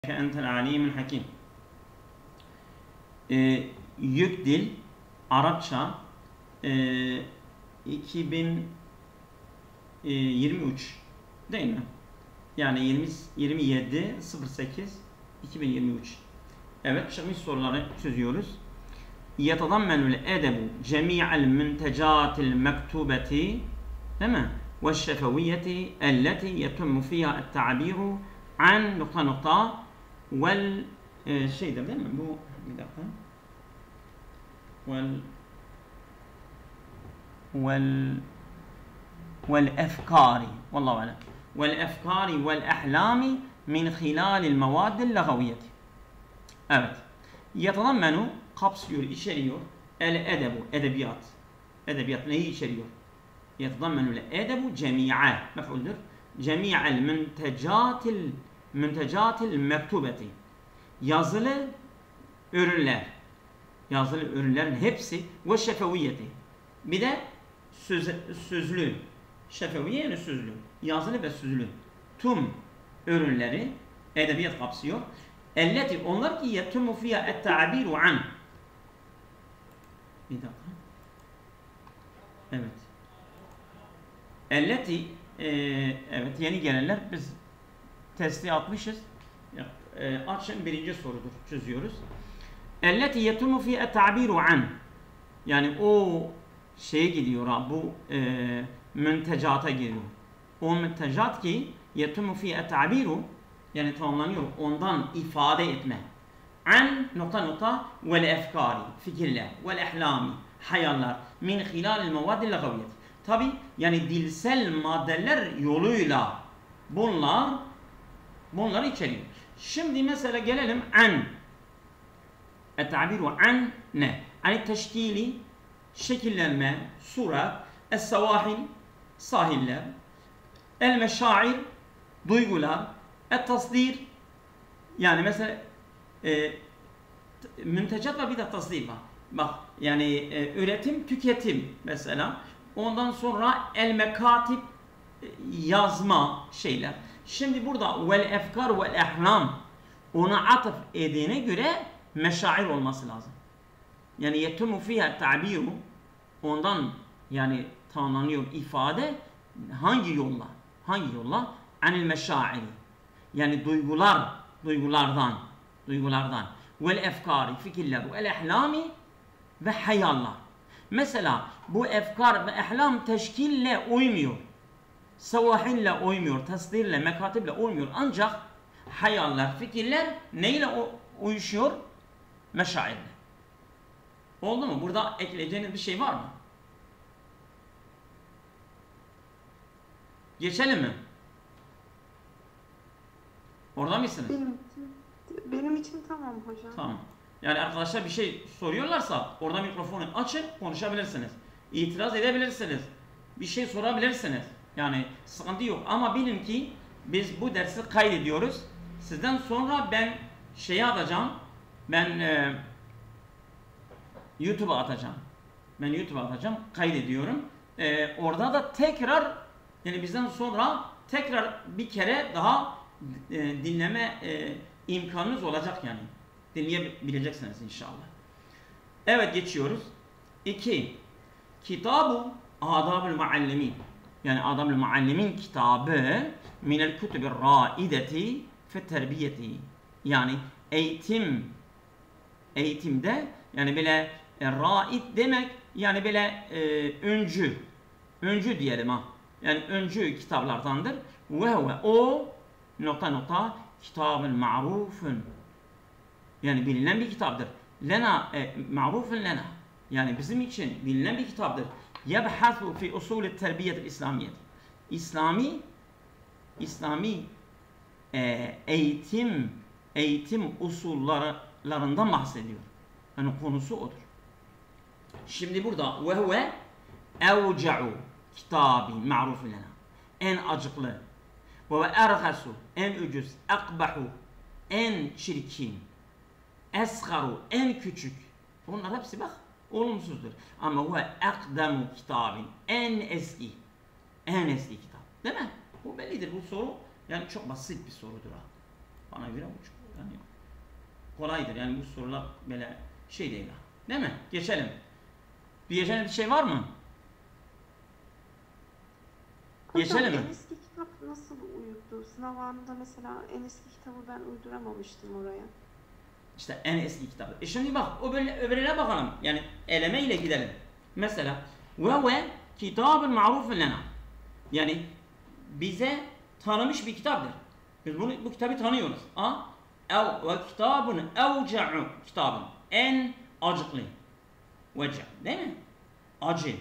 Entel alimul hakim. Yük dil Arapça 2023 değil mi? Yani 27/08/2023. Evet, çıkmış soruları çözüyoruz. Yetadammenul edebu cemi'al müntecatil mektubeti, değil mi? Ve şefeviyeti elleti yetummu fiha et-ta'biru an nokta nokta vel şeydir değil mi? Bu bir dakika. Vel efkari. Vallahu alem. Vel efkari vel ahlami min hilalil mevadil lagaviyeti. Evet. Yetadammenu kapsıyor, içeriyor. El edebu, edebiyat. Edebiyat neyi içeriyor? Yetadammenul edebu cemi'a mef'uldür. Cemi'al müntecatil mektubeti. Yazılı ürünler. Yazılı ürünlerin hepsi ve şefeviyeti. Bir de sözlü. Şefeviye yani sözlü. Yazılı ve sözlü. Tüm ürünleri edebiyat kapsıyor. Elleti onlar ki yetumu fiyha et-ta'biru an. Bir dakika. Evet. Elleti evet, yeni gelenler biz testi atmışız. Açın, birinci sorudur. Çözüyoruz. Elleti yetumu fiyha et-ta'biru an. Yani o şeye gidiyor ha, bu müntecata giriyor. O müntecat ki yetumu fiyha et-ta'biru, yani tamamlanıyor, ondan ifade etme. An nokta nokta vel efkari, fikirler, vel ahlami, hayaller, min hilalil mevadil lagaviyet. Tabi yani dilsel maddeler yoluyla bunlar içeriyor. Şimdi mesela gelelim an. Et-ta'biru an ne? Hani teşkili, şekillenme, surat, es-savahil, sahiller, el-meşair, duygular, et-tasdir, yani mesela müntecat var, bir de tasdir var. Bak yani üretim, tüketim mesela. Ondan sonra el-mekatib, yazma şeyler. Şimdi burada vel efkar vel ahlam, ona atıf edene göre meşair olması lazım. Yani yetumu fiha ta'biru, ondan yani tamamlanıyor ifade hangi yolla? Hangi yolla? Anil meşairi. Yani duygulardan. Vel efkari, fikirler, vel ahlami ve hayallar. Mesela bu efkar ve ahlam teşkille uymuyor. Savahille uymuyor, tasdirle, mekatible uymuyor. Ancak hayaller, fikirler neyle uyuşuyor? Meşairle. Oldu mu? Burada ekleyeceğiniz bir şey var mı? Geçelim mi? Orada mısınız? Benim için tamam hocam. Tamam. Yani arkadaşlar bir şey soruyorlarsa orada mikrofonu açın, konuşabilirsiniz. İtiraz edebilirsiniz. Bir şey sorabilirsiniz. Yani sıkıntı yok. Ama bilin ki biz bu dersi kaydediyoruz. Sizden sonra ben şeye atacağım. Ben YouTube'a atacağım. Kaydediyorum. Orada da tekrar, yani bizden sonra tekrar bir kere daha dinleme imkanınız olacak yani. Dinleyebileceksiniz inşallah. Evet, geçiyoruz. 2. Kitab-ı Adab-ül Muallimin. Yani Adab-ül Muallimin kitabı minel kütübü raideti fe terbiyeti. Yani eğitimde yani böyle raid demek, yani böyle öncü diyelim ha. Yani öncü kitaplardandır. Ve o nokta nokta kitab-ül ma'rufun. Yani bilinen bir kitaptır. Lena ma'rufun lena. Yani bizim için bilinen bir kitaptır. Yebhasu fi usulü terbiyetil İslamiyet. İslami eğitim usullarından bahsediyor. Yani konusu odur. Şimdi burada ve huve evca'u kitabi ma'rufun lena. En acıklı. Ve erhasu, en ucuz. Akbahu, en çirkin. Esgaru, en küçük. Bunlar hepsi bak olumsuzdur. Ama huve akdamu kitabin, en eski kitap. Değil mi? Bu bellidir bu soru. Yani çok basit bir sorudur ha. Bana göre bu çok kolaydır. Yani bu sorular böyle şey değil. Değil mi? Geçelim. Diyeceğiniz bir şey var mı? Geçelim Hocam mi? en eski kitap nasıl uyudu? Sınav anında mesela en eski kitabı ben uyduramamıştım oraya. İşte en eski kitabı. Şimdi bak öbürüne bakalım. Yani eleme ile gidelim. Mesela ve kitabun ma'rufun lena. Yani bize tanımış bir kitaptır. Biz bu kitabı tanıyoruz. Ve kitabun evca'u kitabın. En acıklı. Vece. Değil mi? Acı.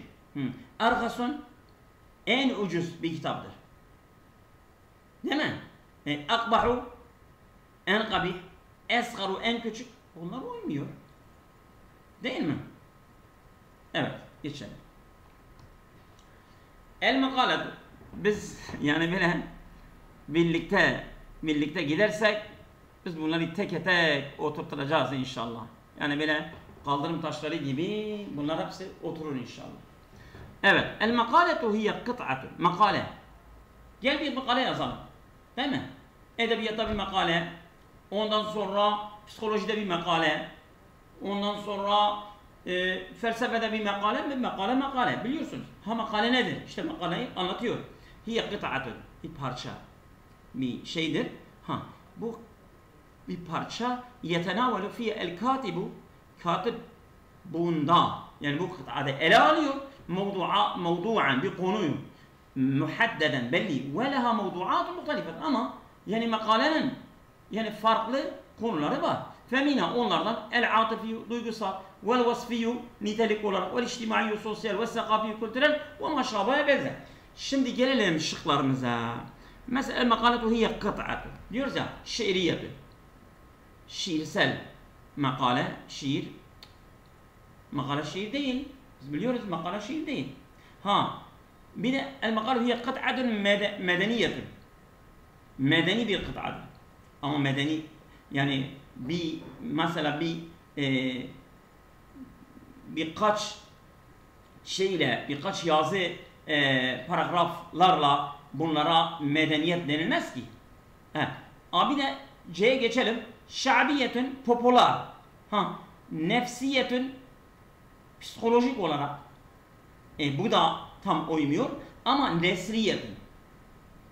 Ergasun en ucuz bir kitaptır. Değil mi? Akbahu en kabih. Esgaru en küçük. Onlar uymuyor. Değil mi? Evet. Geçelim. El makalet. Biz yani böyle birlikte gidersek biz bunları tek tek oturtacağız inşallah. Yani böyle kaldırım taşları gibi bunlar hepsi oturur inşallah. Evet. El makaletu hiye kıt'atu. Makale. Gel bir makale yazalım. Değil mi? Edebiyatta bir makale. Ondan sonra psikolojide bir makale. Ondan sonra felsefede bir makale. Biliyorsunuz. Makale nedir? İşte makaleyi anlatıyor. Hiye kıt'atu. Bir parça. Bir şeydir. Bu bir parça yetenavelu fiye el katibu. Katip bunda. Yani bu kıt'ada ele alıyor. Mevdu'an bir konuyu muhaddeden belli ve leha mevdu'atun muhtelifet ama yani makalenin yani farklı konuları var. Femina onlardan el atifi duygusal vel vasfiyu nitelik olarak vel içtimaiyu sosyal ve sakafi kültürel ve maşrabaya benzer. Şimdi gelelim şıklarımıza. Mesela el makaletu hiye kıt'atu. Diyoruz ya şiiriyetü. Şiirsel makale, şiir. Makale şiir değil. Biz biliyoruz makale şiir değil. Bir de el makale hiye kıt'atun medeniyetun. Medeni bir kıt'adır. Ama medeni yani mesela birkaç şeyle, birkaç yazı paragraflarla bunlara medeniyet denilmez ki. Bir de C'ye geçelim. Şa'biyetün popüler. Nefsiyetün psikolojik olarak. Bu da tam uymuyor. Ama nesriyetün.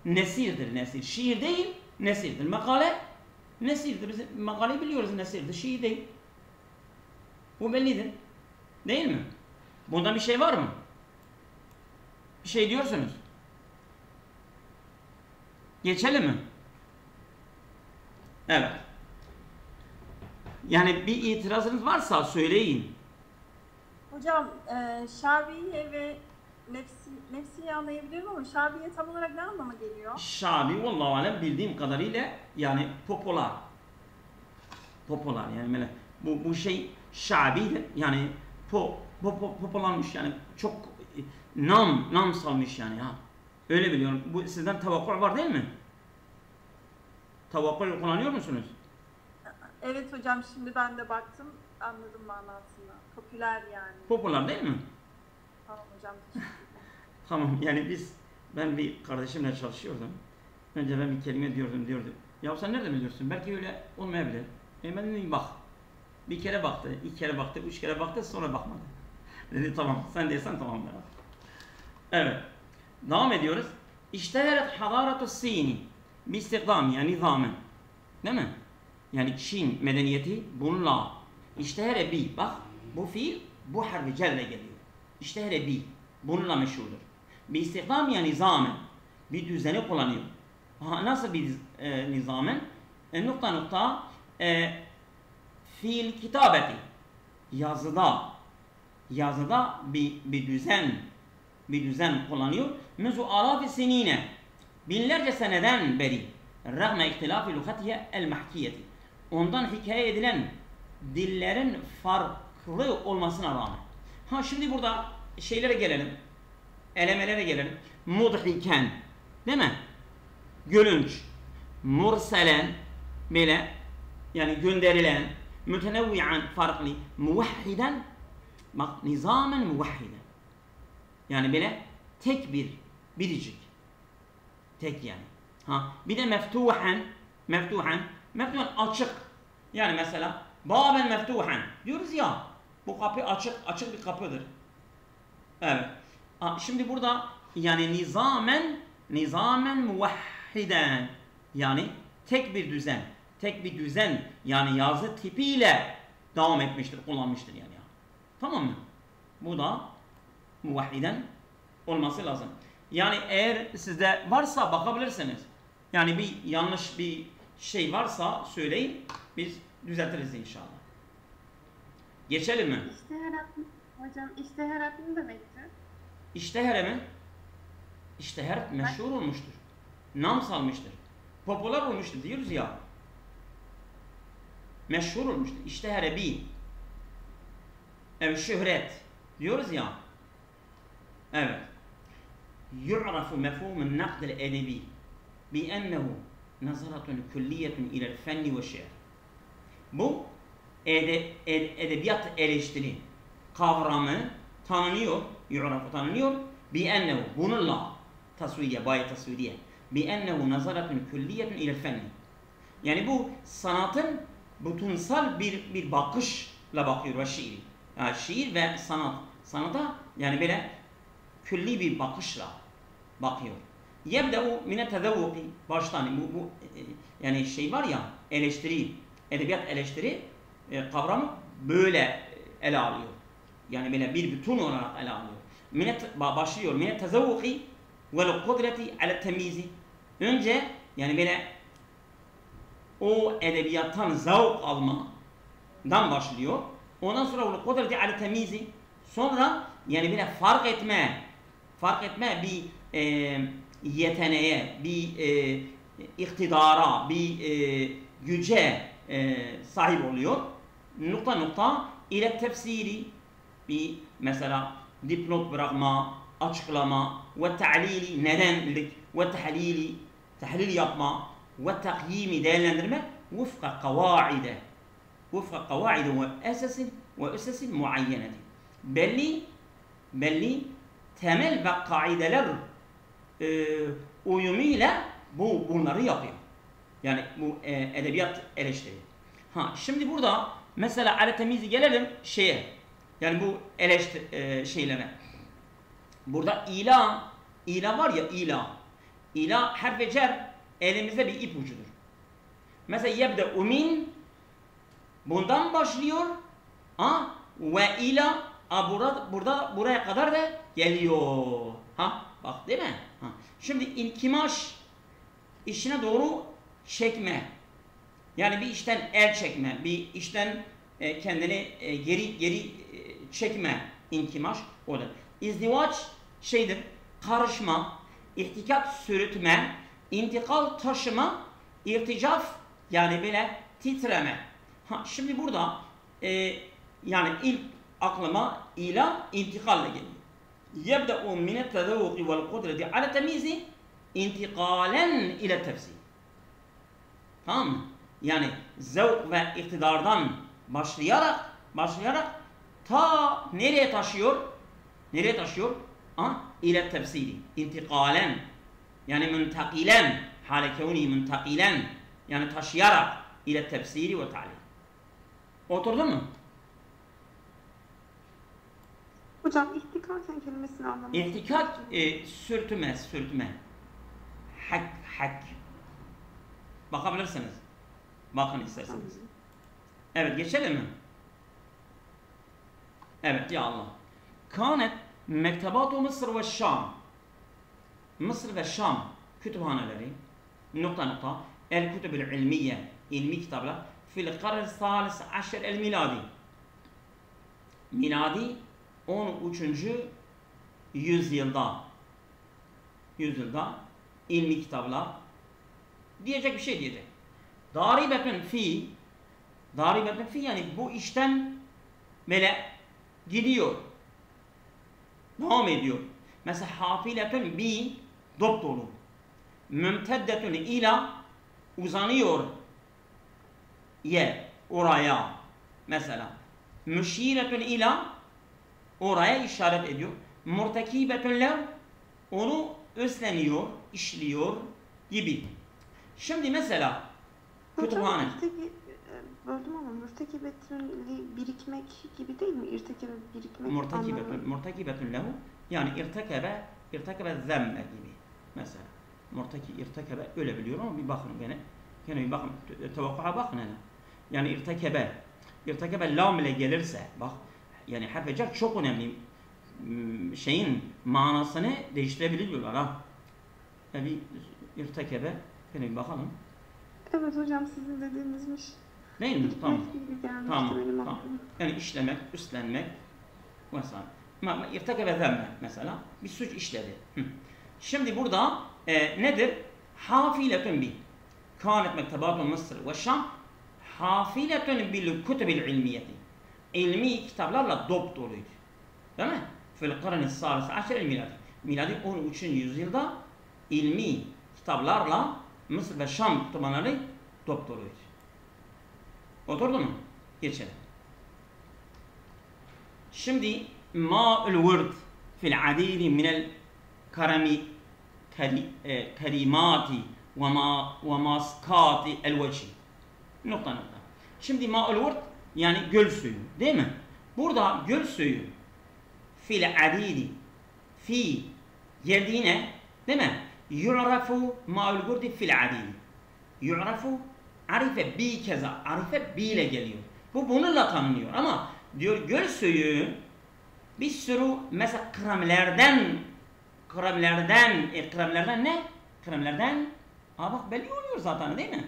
Nesirdir nesir. Şiir değil, nesirdir. Makale nesirdir. Biz makaleyi biliyoruz nesirdir. Şiir değil. Bu bellidir. Değil mi? Bunda bir şey var mı? Bir şey diyorsunuz. Geçelim mi? Evet. Yani bir itirazınız varsa söyleyin. Hocam Şabiye ve nefsiyi anlayabiliyorum ama Şabiye tam olarak ne anlama geliyor? Şabi vallahi alem bildiğim kadarıyla yani popüler. Popüler yani böyle bu şey şabidir yani popülermiş yani çok nam salmış yani Öyle biliyorum. Bu sizden tavakkul var değil mi? Tavakkul kullanıyor musunuz? Evet hocam şimdi ben de baktım anladım manasını. Popüler yani. Popüler değil mi? Tamam hocam teşekkür ederim. Tamam yani ben bir kardeşimle çalışıyordum. Önce ben bir kelime diyordum. Ya sen nerede biliyorsun? Belki öyle olmayabilir. Ben dedim bak. Bir kere baktı, iki kere baktı, üç kere baktı sonra bakmadı. Dedi tamam sen değilsen tamam dedi. Evet. Devam ediyoruz. İşteheret hadaratu sini bistikdam yani nizamen. Değil mi? Yani Çin medeniyeti bununla iştehere bi. Bak bu fiil bu harfi cerre geliyor. İştehere bi. Bununla meşhurdur. Bistikdam yani nizamen. Bir düzeni kullanıyor. Nasıl bir nizamen? Nokta fiil kitabeti. Yazıda bir düzen kullanıyor. Müzu alafi sinine. Binlerce seneden beri. Rağme ihtilafi lugatiye el mahkiyeti. Ondan hikaye edilen dillerin farklı olmasına rağmen. Şimdi burada şeylere gelelim. Elemelere gelelim. Mudhiken. Değil mi? Gülünç. Murselen. Böyle yani gönderilen. Mütenevvi'an farklı. Muvahhiden. Bak nizamen muvahhiden. Yani böyle tek biricik. Tek yani. Bir de meftuhan açık. Yani mesela baben meftuhan diyoruz ya, bu kapı açık bir kapıdır. Evet. Şimdi burada yani nizamen muvahhiden, yani tek bir düzen yani yazı tipiyle devam etmiştir, kullanmıştır yani. Tamam mı? Bu da muvahhiden olması lazım. Yani eğer sizde varsa bakabilirsiniz. Yani bir yanlış bir şey varsa söyleyin, biz düzeltiriz inşallah. Geçelim mi? Hocam işteharat ne demektir? İştehere mi? İşteharat meşhur olmuştur. Nam salmıştır. Popüler olmuştur diyoruz ya. Meşhur olmuştur. İştehere bi. Evet, şöhret diyoruz ya. Evet. Yu'rafu mefhumun nakdil edebi bi ennehu nazaratun külliyetun ilel fenni ve şiir. Bu edebiyat eleştiri kavramı tanınıyor, yu'rafu tanınıyor. Bi ennehu, bununla tasviye, bayi tasviye. Bi ennehu nazaratun külliyetun ilel fenni. Yani bu sanatın bütünsel bir bakışla bakıyor ve şiiri. Yani şiir ve sanata yani böyle külli bir bakışla bakıyor. Yebde'u mine tezevvuki, baştan bu yani şey var ya, eleştiri, edebiyat eleştiri kavramı böyle ele alıyor. Yani böyle bir bütün olarak ele alıyor. Başlıyor mine tezevvuki vel kudreti ala temyizi. Önce yani böyle o edebiyattan zevk almadan başlıyor. Ondan sonra vel kudreti ala temyizi. Sonra yani böyle fark etme bir yeteneğe, bir iktidara, bir güce sahip oluyor. Nokta ile tefsiri, bir mesela dipnot bırakma, açıklama ve ta'lili, nedenlik ve tahlil yapma ve takyimi, değerlendirme vufka kavaide ve esesin muayyeneti. Belli temel ve kaideler uyumuyla bunları yapıyor. Yani bu edebiyat eleştiri. Şimdi burada mesela ale temizi gelelim şeye. Yani bu şeylere. Burada ila var ya, ila harf-i cer elimizde bir ipucudur. Mesela yebde umin bundan başlıyor. Ve ila buraya kadar da geliyor. Bak değil mi? Şimdi inkimaş işine doğru çekme. Yani bir işten el çekme, bir işten kendini geri çekme, inkimaş odur. İzdivaç şeydir, karışma, ihtikat sürütme, intikal taşıma, irticaf yani böyle titreme. Şimdi burada yani ilk aklıma ila intikalle geliyor. Yebde'u minet tezevvuki vel kudreti ala temyizi intikalen ile tefsir. Tamam mı? Yani zevk ve iktidardan başlayarak ta nereye taşıyor? İle tefsiri. İntikalen. Yani muntakilen. Hale kevni muntakilen. Yani taşıyarak ile tefsiri ve ta'lim. Oturdu mu? Hocam ihtikat kelimesini anlamak. İhtikat sürtme. Hak. Bakabilirsiniz. Bakın isterseniz. Evet, geçelim mi? Evet ya Allah. Kanet mektebatu Mısır ve Şam. Mısır ve Şam kütüphaneleri nokta el kütübül ilmiye, ilmi kitaplar fil karn salis aşer el miladi. Miladi 13. yüzyılda ilmi kitaplar diyecek bir şey diyecek. Daribetun fi yani bu işten böyle gidiyor. Devam ediyor. Mesela hafiletun bi dop dolu. Mümteddetun ila uzanıyor oraya. Mesela müşiretun ila oraya işaret ediyor. Murtekibetun lev onu üstleniyor, işliyor gibi. Şimdi mesela kütüphane. böldüm ama mürtekibetün birikmek gibi değil mi? İrtekebe birikmek Murtekibetün lehu yani irtekebe zemme gibi mesela. İrtekebe öyle biliyorum ama bir bakın gene bir bakın tevakkuha bakın hele. Yani irtekebe lam ile gelirse bak yani harf-i cer çok önemli şeyin manasını değiştirebiliyorlar ha. Yani irtekebe gene bir bakalım. Evet hocam sizin dediğinizmiş. Değil mi? Tamam. Tamam. Yani işlemek, üstlenmek mesela. İrtekebe zemme mesela bir suç işledi. Şimdi burada nedir? Hafiletun bi. Kânet mektebatun Mısır ve Şam hafiletun bil kutubil ilmiyeti. İlmi kitaplarla dop doluydu. Değil mi? Fil karni sâlis aşer miladi. Miladi 13. yüzyılda ilmi kitaplarla Mısır ve Şam kütüphaneleri dop doluydu. Oturdu mu? Geçelim. Şimdi ma'ul vurd fil adili minel kerimati ve maskati el veci. Nokta. Şimdi ma'ul vurd yani göl suyu değil mi? Burada göl suyu fil adili fi geldiğine değil mi? Yu'rafu ma'ul vurd fil adili. Yu'rafu arife bi keza. Arife bi ile geliyor. Bu bununla tanınıyor ama diyor göl suyu bir sürü mesela kremlerden ne? Kremlerden bak belli oluyor zaten değil mi?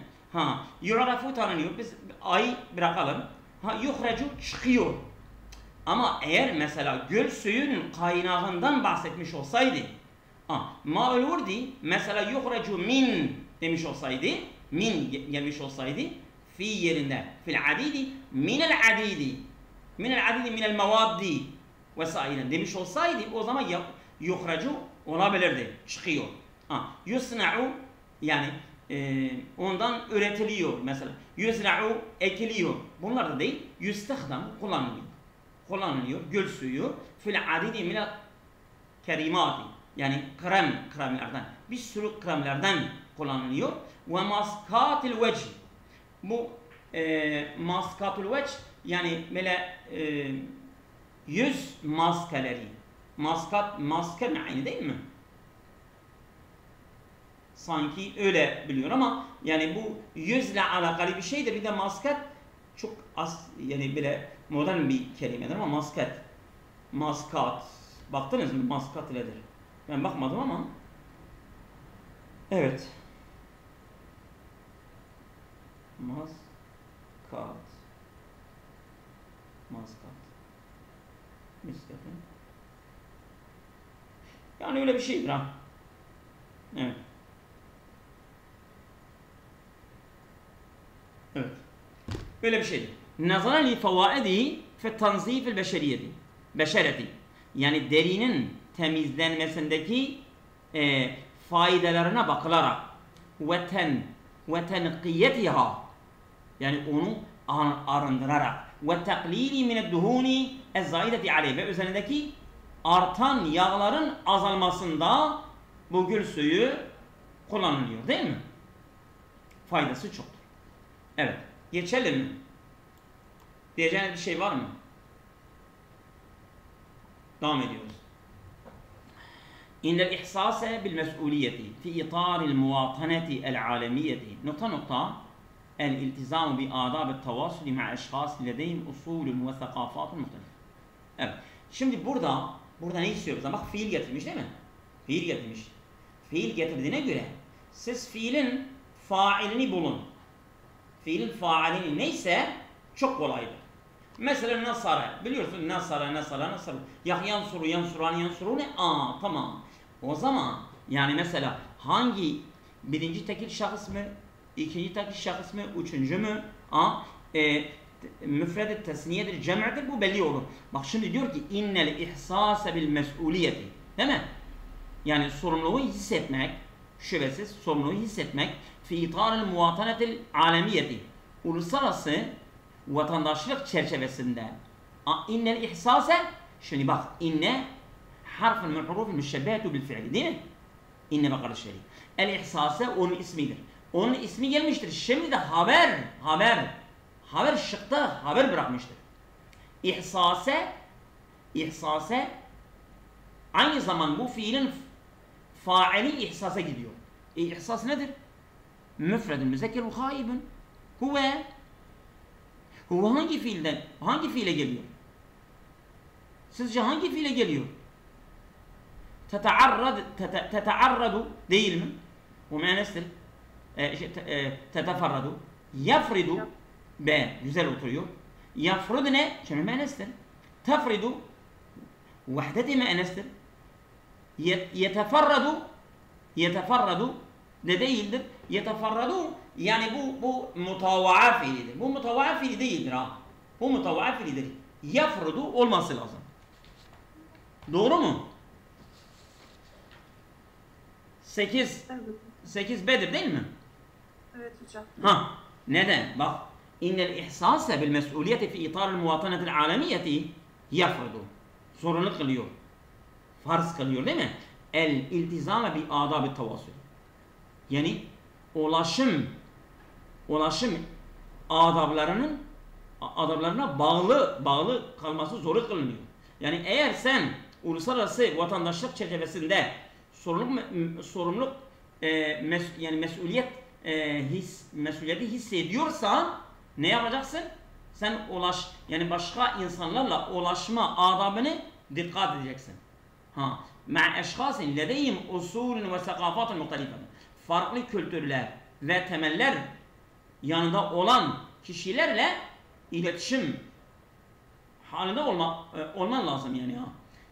Yu'rafu tanınıyor. Biz ay bırakalım. Yuhrecu çıkıyor. Ama eğer mesela göl suyunun kaynağından bahsetmiş olsaydı ma'ul vurdi mesela yuhrecu min demiş olsaydı min gelmiş olsaydı fi yerinde fil adidi minel adidi minel mevaddi vesairen demiş olsaydı o zaman yuhrecu olabilirdi. Çıkıyor. Yusna'u yani ondan üretiliyor mesela. Yusna'u ekiliyor. Bunlar da değil. Yustahdam kullanılıyor. Göl suyu fil adidi minel kerimati yani kremlerden bir sürü kremlerden kullanılıyor. Ve maskatil veci bu maskatul veci yani böyle yüz maskeleri. Maske aynı değil mi? Sanki öyle biliyor ama yani bu yüzle alakalı bir şeydir. Bir de masket çok yani böyle modern bir kelimedir ama maskat. Baktınız mı? Maskat iledir. Ben bakmadım ama evet. Maskat. Miskatın. Yani öyle bir şeydir ha. Evet. Evet. Öyle bir şeydir. Nazara li fevaidi fe tanzifil beşereti. Yani derinin temizlenmesindeki faydalarına bakılarak ve tenqiyetiha yani onu arındırarak ve taklili mined duhuni ez-zaideti aleyh ve üzerindeki artan yağların azalmasında bu gül suyu kullanılıyor değil mi? Faydası çoktur. Evet. Geçelim mi? Diyeceğiniz bir şey var mı? Devam ediyoruz. İnnel ihsase bil mes'uliyeti fi itaril muvataneti el alemiyeti nokta el iltizamu bi adab-ı tavasuli ma'a eşkhas ledeyhim usulun ve thakafatun muhtelif. Evet. Şimdi burada ne istiyoruz? Bak fiil getirmiş değil mi? Fiil getirmiş. Fiil getirdiğine göre siz fiilin failini bulun. Fiilin failini neyse çok kolaydır. Mesela nasara. Biliyorsun nasara. Yansuru ne? Tamam. O zaman yani mesela hangi birinci tekil şahıs mı? İkinci tekil şahıs mı? Üçüncü mü? Müfredet tesniyedir, cem'dir bu belli olur. Bak şimdi diyor ki innel ihsase bil mes'uliyeti. Değil mi? Yani sorumluluğu hissetmek, şüphesiz sorumluluğu hissetmek fi itaril muvatenetil alemiyeti. Uluslararası vatandaşlık çerçevesinde. İnnel ihsase şimdi bak inne harfun min hurufil müşebbehetu bil fi'li değil mi? İnne bak kardeşleri. El ihsase onun ismidir. Onun ismi gelmiştir. Şimdi de haber şıkta haber bırakmıştır. İhsase aynı zaman bu fiilin faili ihsasa gidiyor. İhsas nedir? Müfredün müzekker haibun. Huve hangi fiile geliyor? Sizce hangi fiile geliyor? Tetearradu değil mi? Bu menestir. Teteferradu. Yafridu. B. Güzel oturuyor. Yafrudu ne? Şimdi menestir. Tefridu. Vahdeti menestir. Yeteferradu de değildir. Yeteferradu yani bu mutavaa fiilidir. Bu mutavaa fiili değildir ha. Bu mutavaa fiilidir. Yafrudu olması lazım. Doğru mu? 8 B'dir değil mi? Evet hocam. Ha, neden? Bak. İnnel ihsase bil mesuliyeti fi itaril muvatenetil alemiyeti yafrudu. Sorunu kılıyor. Farz kılıyor değil mi? El iltizame bi adab-ı tavassul. Yani ulaşım adablarına bağlı kalması zoru kılınıyor. Yani eğer sen uluslararası vatandaşlık çerçevesinde sorumluluk yani mesuliyeti hissediyorsan ne yapacaksın? Sen yani başka insanlarla ulaşma adabını dikkat edeceksin. Ha, ma eşhasin ledeyhim usulun ve sakafatun muhtelifetun. Farklı kültürler ve temeller yanında olan kişilerle iletişim halinde olman lazım yani ha.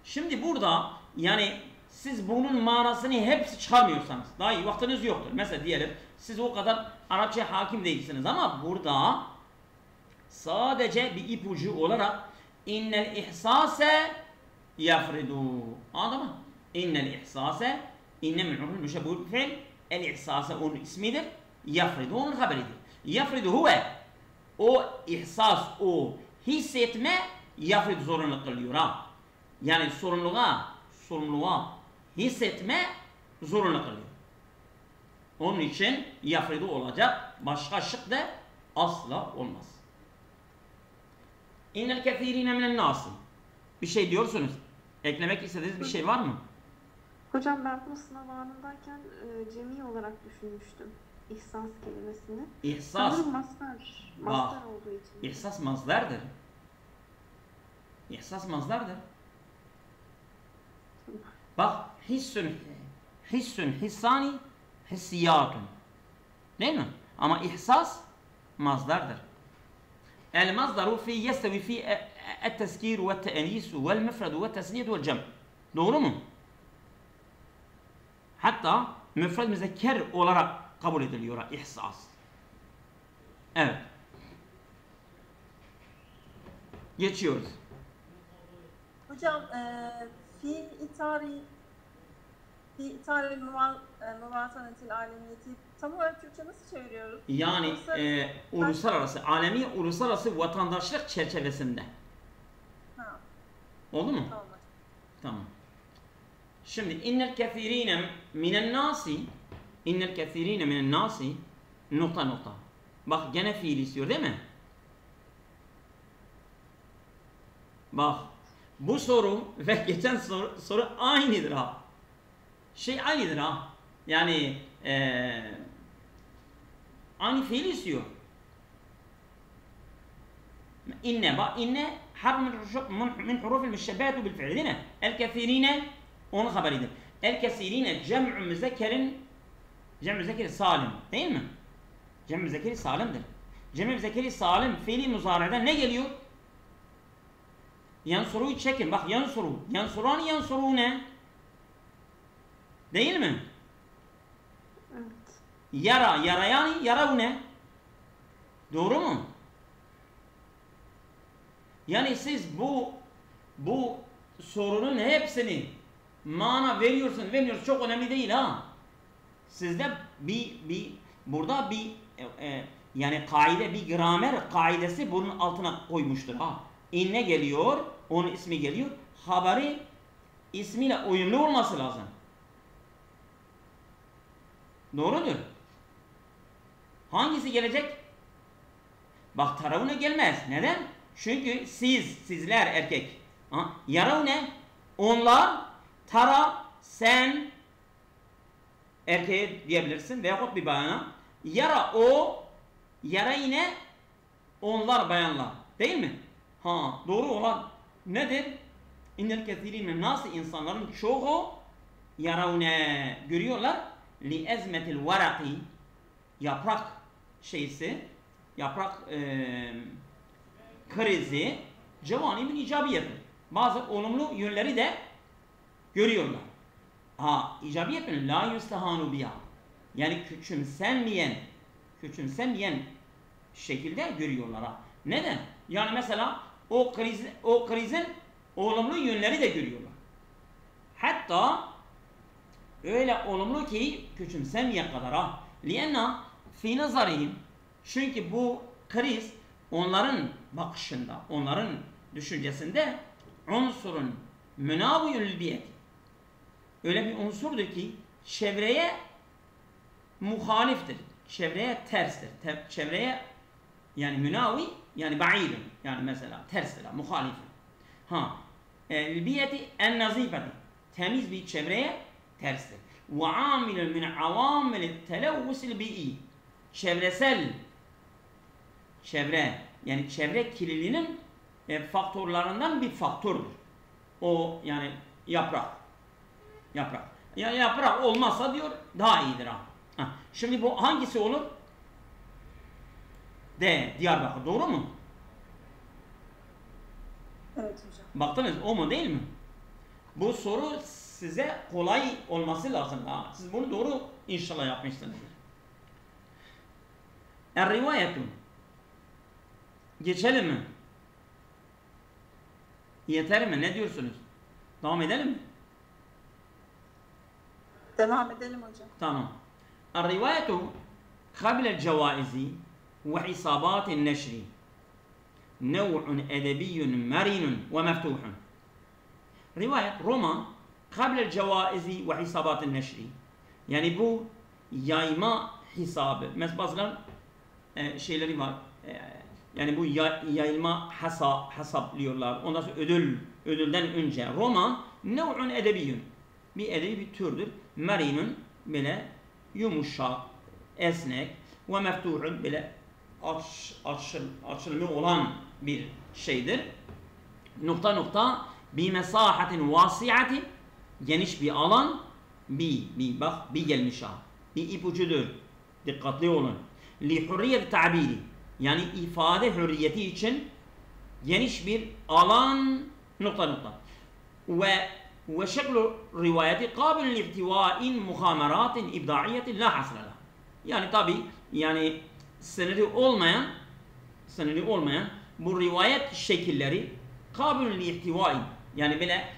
Şimdi burada yani siz bunun manasını hepsi çıkarmıyorsanız daha iyi vaktiniz yoktur. Mesela diyelim siz o kadar Arapça hakim değilsiniz ama burada sadece bir ipucu olarak innel ihsase yafridu. Anladın mı? İnnel ihsase inne min hurul müşebbül fiil el ihsase onun ismidir. Yafridu onun haberidir. Yafridu huve o ihsas o hissetme yafridu zorunlu kılıyor ha. Yani sorumluluğa hissetme zorunlu kılıyor. Onun için yafridu olacak. Başka şık da asla olmaz. İnnel kethirine minen nasi. Bir şey diyorsunuz. Eklemek istediğiniz bir şey var mı? Hocam ben bunu sınav anındayken cemi olarak düşünmüştüm. İhsas kelimesini. İhsas. Sanırım mastar olduğu için. İhsas mazdardır. İhsas mazdardır. Bak hissün hissani hissiyatun. Değil mi? Ama ihsas mazdardır. El mazdaru fi yestevi fi et-teskir ve et-te'nis ve el-müfred ve et-tesniyet ve el-cem. Doğru mu? Hatta müfred müzekker olarak kabul ediliyor ihsas. Evet. Geçiyoruz. Hocam fi itari muvatenetil alemiyeti tam olarak Türkçe nasıl çeviriyoruz? Yani uluslararası vatandaşlık çerçevesinde. Ha. Oldu mu? Tamam. Tamam. Şimdi innel kethirine minen nasi nokta. Bak gene fiil istiyor değil mi? Bak bu soru ve geçen soru aynıdır ha. Aynıdır ha. Yani aynı fiil istiyor. İnne harf min hurufil müşebbehatu bil fi'l. Değil mi? El kethirine onun haberidir. El kesirine cem'u müzekkeri salim. Değil mi? Cem'u müzekkeri salimdir. Cem'u müzekkeri salim fiili muzari'den ne geliyor? Yansuru'yu çekin. Bak yansuru. Yansurani yansurune. Değil mi? Evet. Yarayani yaravne. Doğru mu? Yani siz bu sorunun hepsini mana vermiyorsun. Çok önemli değil ha. Sizde burada yani bir gramer kaidesi bunun altına koymuştur ha. İnne geliyor, onun ismi geliyor. Haberi ismiyle uyumlu olması lazım. Doğrudur. Hangisi gelecek? Bak taravune gelmez. Neden? Çünkü sizler erkek. Yaravune, onlar, tara, sen erkeğe diyebilirsin veyahut bir bayana. Yara o, yara yine onlar bayanlar. Değil mi? Doğru olan nedir? İnnel kesirin nasıl insanların çoğu yaravune görüyorlar. Li ezmetil varaki yaprak şeysi, yaprak krizi cevanibin icabiyeti. Bazı olumlu yönleri de görüyorlar. İcabiyetin la yustahanu biha. Yani küçümsenmeyen şekilde görüyorlar. Neden? Yani mesela o krizin olumlu yönleri de görüyorlar. Hatta öyle olumlu ki küçümsenmeye kadar. Lianna fi nazarihim, çünkü bu kriz onların bakışında, onların düşüncesinde unsurun münaviyun lil öyle bir unsurdur ki çevreye muhaliftir, çevreye terstir, çevreye yani münavi yani ba'idun yani mesela terstir, muhaliftir. Biyeti en nazifeti temiz bir çevreye terstir. Ve amilun min avamil televvusil bi'i çevresel çevre yani çevre kirliliğinin faktörlerinden bir faktördür. O yani yaprak. Yani yaprak olmazsa diyor daha iyidir. Şimdi bu hangisi olur? D. Diyarbakır. Doğru mu? Evet hocam. Baktınız o mu değil mi? Bu soru size kolay olması lazım. Siz bunu doğru inşallah yapmışsınızdır. Er-rivayetun. Geçelim mi? Yeter mi? Ne diyorsunuz? Devam edelim mi? Devam edelim hocam. Tamam. Er-rivayetu kabilel cevaizi ve hisabatin neşri nev'un edebiyyun marinun ve meftuhun. Rivayet, roman kabilel cevaizi ve hisabatin neşri. Yani bu yayma hesabı. Mesela bazıları şeyleri var. Yani bu yayılma hesaplıyorlar. Ondan sonra ödülden önce roman nev'un edebiyyun. Bir edebi bir türdür. Marinun böyle yumuşak, esnek ve meftuhun böyle açılımı olan bir şeydir. Nokta nokta bi mesahatin vasiatin geniş bir alan bir gelmiş bir ipucudur. Dikkatli olun. Li hurriyet tabiri yani ifade hürriyeti için geniş bir alan nokta nokta. Ve şeklu rivayeti kabil ihtivain muhameratin ibdaiyetin la hasrala. Yani tabi yani sınırı olmayan bu rivayet şekilleri kabil ihtivain yani böyle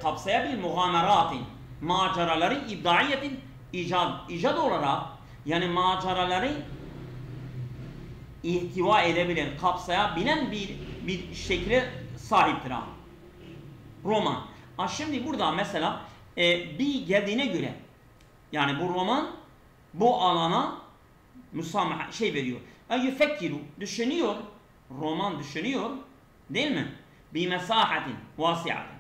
kapsayabilir muhameratin maceraları ibdaiyetin icad olarak yani maceraları ihtiva edebilen, kapsayabilen bir şekle sahiptir. Roman. Şimdi burada mesela bir geldiğine göre yani bu roman bu alana musamaha veriyor. Yufekkiru düşünüyor. Roman düşünüyor. Değil mi? Bi mesahatin vasiatin.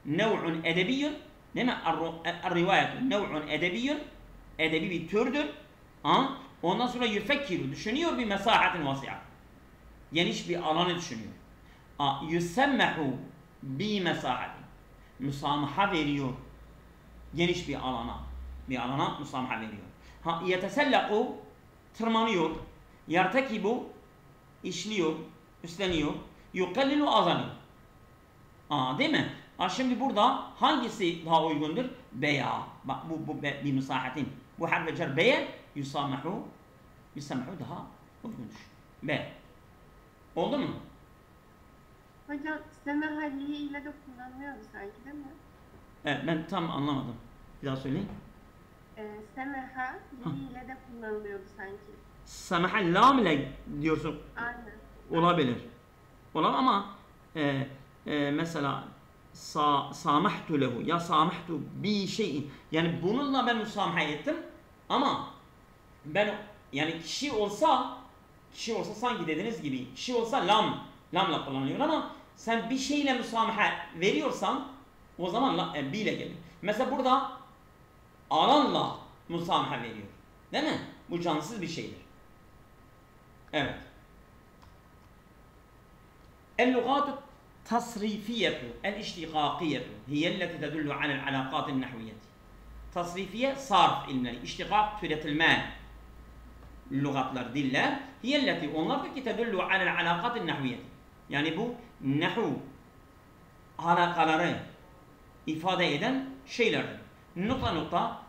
Nev'un edebiyyun. Değil mi? Er-rivayetu nev'un edebiyyun. Edebi bir türdür. Ondan sonra yufekkiru düşünüyor bir mesahatin vasiatin. Geniş bir alanı düşünüyor. Yusemmehu bi mesahatin. Musamaha veriyor. Geniş bir alana. Bir alana musamaha veriyor. Yetesellaku tırmanıyor. Yertekibu işliyor, üstleniyor. Yukallilu azanıyor. Değil mi? Şimdi burada hangisi daha uygundur? Beya. Bak bu bir müsahatin. Bu harf cer beye yusamahu daha uygundur. B. Oldu mu? Hocam semehaliye ile de kullanılıyordu sanki değil mi? Evet ben tam anlamadım. Bir daha söyleyin. Semeha ile de kullanılıyordu sanki. Semaha lam ile diyorsun. Aynen. Olabilir. Olabilir ama mesela samahtu lehu ya samahtu bi şeyin yani bununla ben musamaha ettim ama ben yani kişi olsa sanki dediğiniz gibi kişi olsa lamla kullanılıyor ama sen bir şeyle müsamaha veriyorsan o zaman bi ile gelir. Mesela burada alanla müsamaha veriyor. Değil mi? Bu cansız bir şeydir. Evet. اللغات التصريفية الاشتقاقية هي التي تدل على العلاقات النحوية. Tasrifiye sarf ilmleri, iştikak türetilme lügatlar, diller. Hiyelleti onlardır ki tedullu alel alakatin nahviyeti. Yani bu nahu alakaları ifade eden şeylerdir. Nokta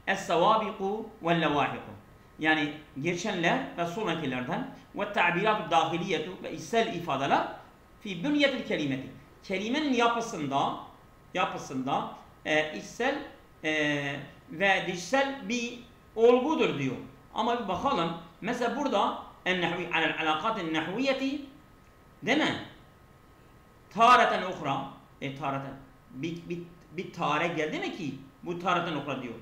es-sevabiku vel levahiku. Yani geçenler ve sonrakilerden ve ta'biratu dahiliyetu ve içsel ifadeler fi bünyetil kelimeti. Kelimenin yapısında içsel ve dışsal bir olgudur diyor. Ama bir bakalım. Mesela burada en-nehvi alel alakatin nehviyeti değil mi? Tareten ukra tareten bir tare geldi mi ki bu tareten ukra diyor.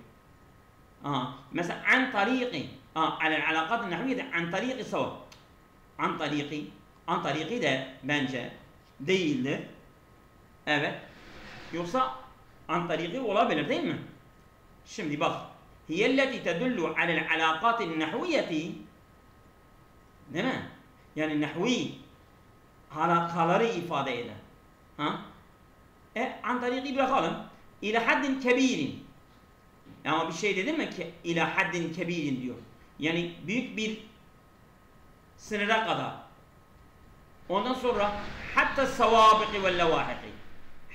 Mesela an tariqi alel alakatin nehviyeti an tariqi sevab. An tariqi de bence değildir. Evet. Yoksa an tariqi olabilir değil mi? Şimdi bak. Hiyelleti tedullu alel alakatin nehviyeti değil mi? Yani nehvi alakaları ifade eder. An tariqi bırakalım. İlâ haddin kebirin. Ama bir şey dedim mi ki ilâ haddin kebirin diyor. Yani büyük bir sınıra kadar. Ondan sonra hatta savâbiki ve levâhiki.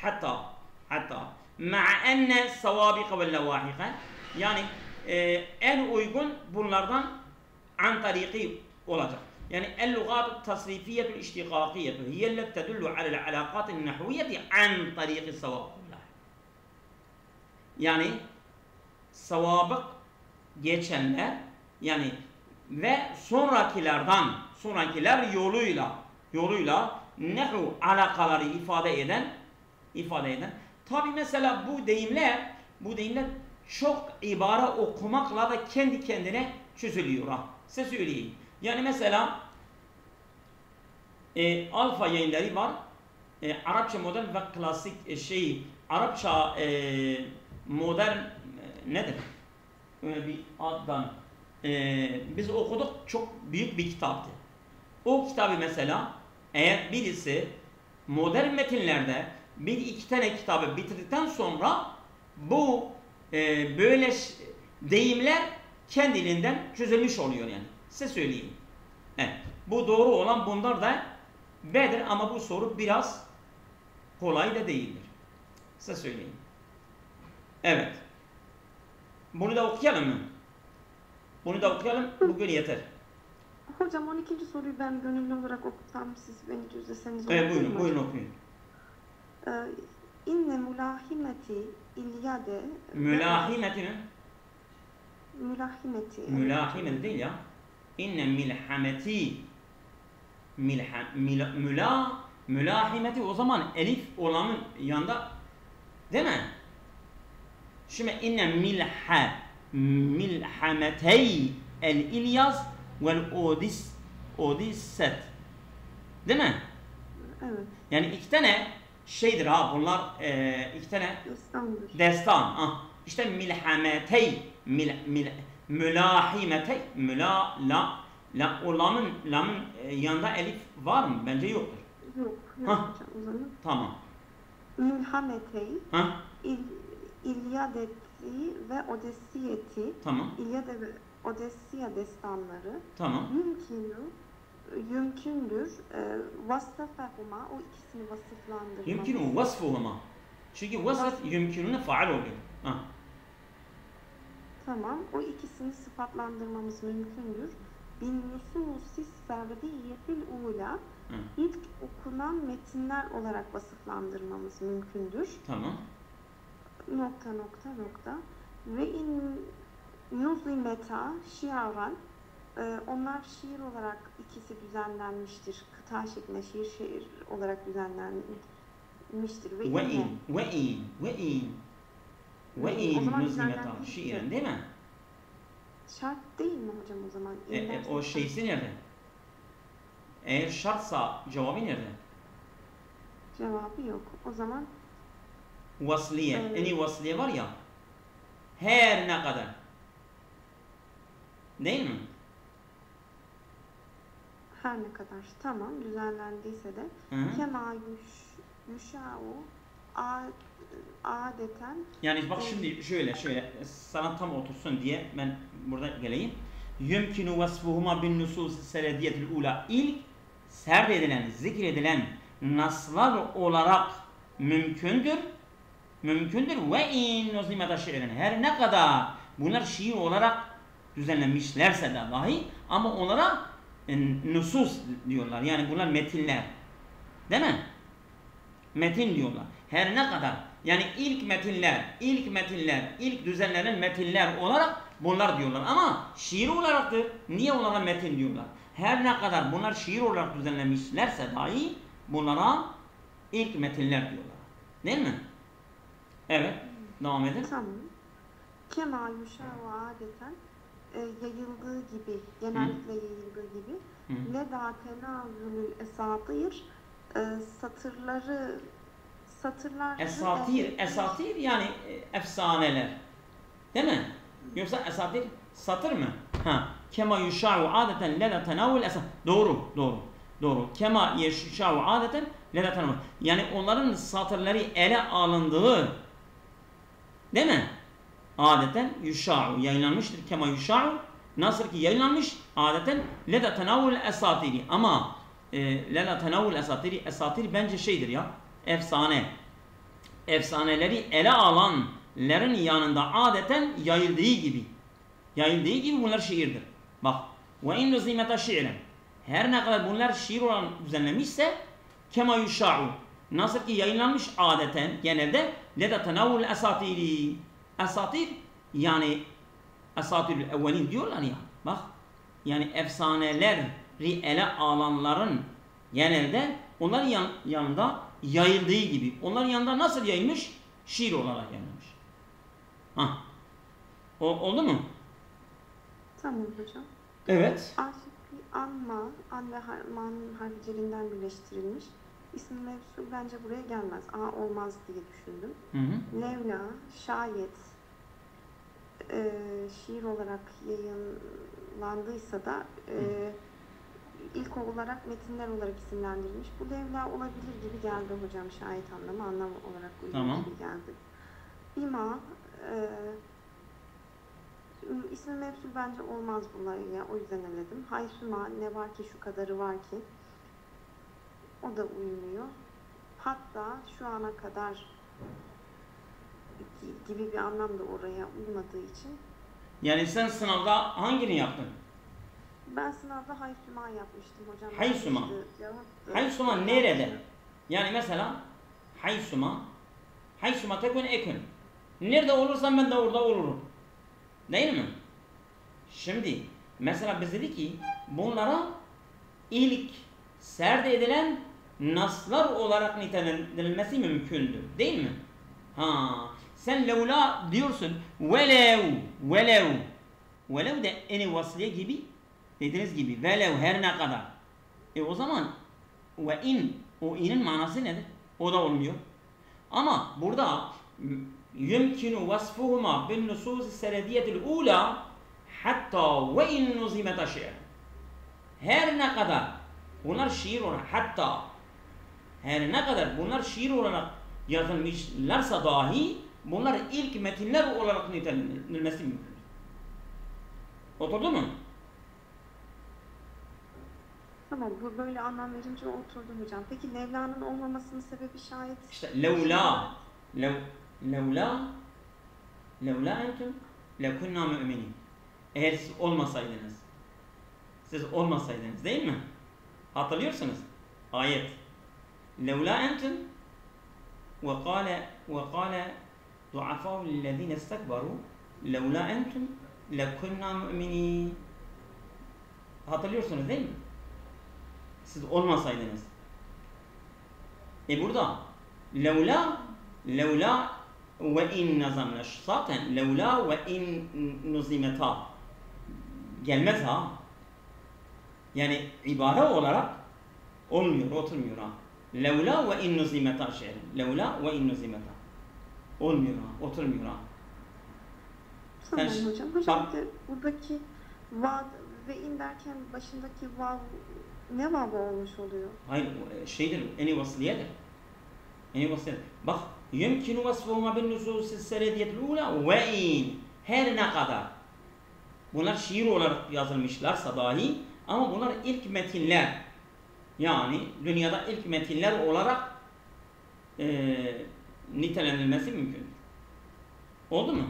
Hatta ma'a enne savâbiki ve levâhiki. Yani en uygun bunlardan an tariqi olacak. Yani el-lugâtu tasrifiyetul iştikâkiyetu hiyelleti tedullu alel alâkâtin nehviyeti an tariqi savâbiki. Yani savabık geçenler yani ve sonrakiler yoluyla nehu alakaları ifade eden tabi mesela bu deyimler çok ibare okumakla da kendi kendine çözülüyor. Size söyleyeyim. Yani mesela alfa yayınları var. Arapça modern ve klasik Arapça modern nedir? Öyle bir addan biz okuduk, çok büyük bir kitaptı. O kitabı mesela eğer birisi modern metinlerde bir iki tane kitabı bitirdikten sonra bu böyle deyimler kendiliğinden çözülmüş oluyor yani. Size söyleyeyim. Evet. Bu doğru olan bunlar da B'dir ama bu soru biraz kolay da değildir. Size söyleyeyim. Evet. Bunu da okuyalım mı? Bugün yeter. Hocam 12. soruyu ben gönüllü olarak okusam siz beni düzleseniz olur Evet mu? buyurun okuyun. İnne mülahimeti İlyade Mülahimeti mi? Mülahimeti. Mülahimeti değil ya. İnne milhameti mülahimeti o zaman elif olanın yanında değil mi? Şimdi inne milhametey el İlyas vel odisset değil mi? Evet. Yani iki tane şeydir bunlar iki tane Destandır. destan. İşte milhametey mülahimetey o lamın yanında elif var mı? Bence yoktur. Yok hocam o zaman. Tamam. Mülhametey İlyadeti ve Odesiyeti. Tamam. İlyade ve Odesiya destanları. Tamam. Mümkündür. Vasfahuma o ikisini vasıflandırmak. Mümkün vasfuhuma. Çünkü vasf mümkününe faal oluyor. Tamam. O ikisini sıfatlandırmamız mümkündür. Bin nususis ferdiyetil ula. İlk okunan metinler olarak vasıflandırmamız mümkündür. Tamam. Nokta. Ve in nuzimeta şiaran. Onlar şiir olarak ikisi düzenlenmiştir. Kıta şeklinde şiir olarak düzenlenmiştir. Ve in nuzimeta şiiren değil mi? değil mi hocam o zaman? O şeysi nerede? Eğer şartsa cevabı nerede? Cevabı yok. O zaman Vasliye. En vasliye var ya. Her ne kadar. Değil mi? her ne kadar tamam düzenlendiyse de kema yuşa'u adeten, yani bak şimdi şöyle sana tam otursun diye ben burada geleyim. Yumkinu vasfuhuma bin nusus senediyetil ula. İlk serd edilen, zikredilen naslar olarak mümkündür ve in nuzimata şiirin. Her ne kadar bunlar şiir olarak düzenlenmişlerse de dahi ama onlara nusus diyorlar. Yani bunlar metinler. Değil mi? Metin diyorlar. Her ne kadar yani ilk düzenlenen metinler olarak bunlar diyorlar. Ama şiir olaraktır. Niye onlara metin diyorlar? Her ne kadar bunlar şiir olarak düzenlenmişlerse dahi bunlara ilk metinler diyorlar. Değil mi? Evet. Devam edin. Tamam. Kema yuşa'u adeten yayıldığı gibi, genellikle yayıldığı gibi leda tenavülül esatir satırlar Esatir yani efsaneler. Değil mi? Yoksa esatir satır mı? Kema yuşa'u adeten leda tenavül esatir. Doğru. Kema yuşa'u adeten leda tenavül. Yani onların satırları ele alındığı, değil mi? Adeten yuşa'u yayınlanmıştır. Kema yuşa'u nasıl ki yayınlanmış adeten leda tenavül esatiri. Ama leda tenavül esatiri, esatir bence şeydir ya, efsane. Efsaneleri ele alanların yanında adeten yayıldığı gibi bunlar şiirdir. Bak. Ve in nuzimata şiiren. Her ne kadar bunlar şiir olan düzenlemişse kema yuşa'u nasıl ki yayınlanmış adeten genelde leda tenavül esatiri. Esatir yani esatirül evvelin diyorlar ya. Bak. Yani efsaneleri ele alanların genelde onların yanında yayıldığı gibi. Onların yanında nasıl yayılmış? Şiir olarak yayılmış. Oldu mu? Tamam hocam. Evet. An ve man harflerinden birleştirilmiş. İsmi mevsul bence buraya gelmez. Olmaz diye düşündüm. Levla, şayet şiir olarak yayınlandıysa da ilk olarak metinler olarak isimlendirilmiş. Bu levla olabilir gibi geldi hocam, şayet anlam olarak uygun gibi geldi. Bima ismi mevsul bence olmaz bunlara, o yüzden eledim. Haysuma ne var ki şu kadarı var ki, o da uymuyor. Hatta şu ana kadar gibi bir anlam da oraya uymadığı için. Yani sen sınavda hangini yaptın? Ben sınavda haysuma yapmıştım hocam. Haysuma nerede? Yani mesela haysuma tekun ekun. Nerede olursam ben de orada olurum. Değil mi? Şimdi mesela biz dedik ki bunlara ilk serd edilen naslar olarak nitelendirilmesi mümkündür. Değil mi? Sen levla diyorsun. Velev de eni vasliye gibi dediğiniz gibi. Velev her ne kadar. O zaman ve in, o inin manası nedir? O da olmuyor. Ama burada yumkinu vasfuhuma bin nusus senediyetil ula hatta ve in nuzimeta şiir. Her ne kadar bunlar şiir olarak her ne kadar bunlar şiir olarak yazılmışlarsa dahi bunlar ilk metinler olarak nitelendirilmesi mümkün. Oturdu mu? Tamam, bu böyle anlam verince oturdu hocam. Peki Levla'nın olmamasının sebebi şayet? İşte levla entum lekunna mü'minin. Eğer siz olmasaydınız değil mi? Hatırlıyorsunuz ayet. Levla entum ve kâle du'afâhu lillezîne istekbarû levla entum lekunna mü'minin. Hatırlıyorsunuz değil mi? Siz olmasaydınız. Burada levla ve in nazamlaş. Zaten levla ve in nuzimeta gelmez ha. Yani ibare olarak olmuyor, oturmuyor ha. Levla ve in nuzimeta şehrin. Levla ve in nuzimeta. Olmuyor ha, oturmuyor ha. Tamam Sen- hocam. Hocam bir de buradaki vav ve in derken başındaki vav ne vav olmuş oluyor? Hayır, şeydir, eni vasliyedir. Eni vasliyedir. Bak, yumkinu vasfuhuma bin nususi serediyetil ula ve in. Her ne kadar. Bunlar şiir olarak yazılmışlarsa dahi ama bunlar ilk metinler. Yani dünyada ilk metinler olarak nitelenilmesi mümkün. Oldu mu?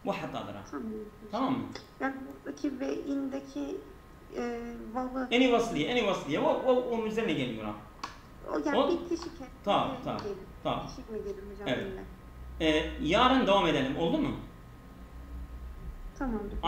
Bu hatadır. Tamam. Tamam mı? Yani buradaki ve indeki vav'ı Eni vasliye. Onun üzerine geliyor ha. o yani O- bitişik hep. Tamam, mi tamam, gelir? tamam. Bitişik mi gelir hocam? Evet. ille? Yarın devam edelim. Oldu mu? Tamamdır.